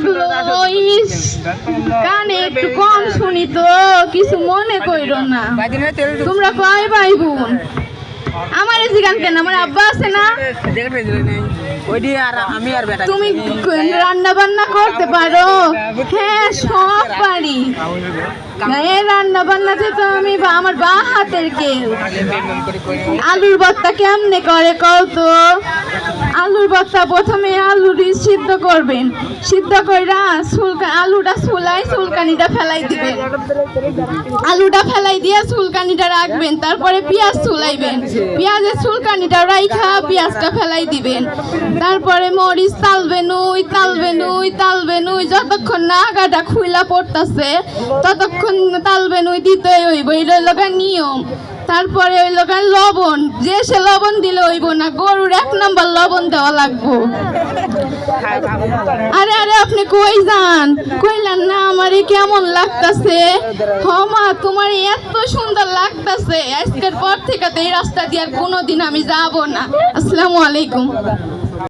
লাগলো। কানে একটু কম শুনি তো, কিছু মনে কইরো না। তোমরা কয় ভাই বোন? আমার এই গান কেন, আমার আব্বা আছে না? তুমি রান্না বান্না করতে পারো? হ্যাঁ, সব পারি। এই রান্না বান্নাতে তো আমি আমার বা হাতের কেউ। আলুর ভর্তা কেমনে করে কও তো? আলুর ভর্তা প্রথমে আলুটি সিদ্ধ করবেন, সিদ্ধ কইরা আলুটা চুলাই চুলকানিটা ফেলাই দিবেন, আলুটা ফেলাই দিয়ে চুলকানিটা রাখবেন, তারপরে পেঁয়াজ চুলাইবেন, পেঁয়াজের চুলকানিটা রাইখা পেঁয়াজটা ফেলাই দিবেন, তারপরে মরিচ তালবেন যতক্ষণ না আগাটা খুইলা পড়তাছে ততক্ষণ তালবেন দিতে হইব, এটা লগা নিয়ম। তারপরে ওই লোক লবণ, যে সে লবণ দিলে হইব না, গরুর 1 নম্বর লবণ দেওয়া লাগবো। আরে আপনি কই যান? কইলেন না আমারে কেমন লাগতাছে? মা তোমার এত সুন্দর লাগতাছে, আজকের পর থেকে এই রাস্তা দিয়ে আর কোনোদিন আমি যাব না। আসসালামু আলাইকুম।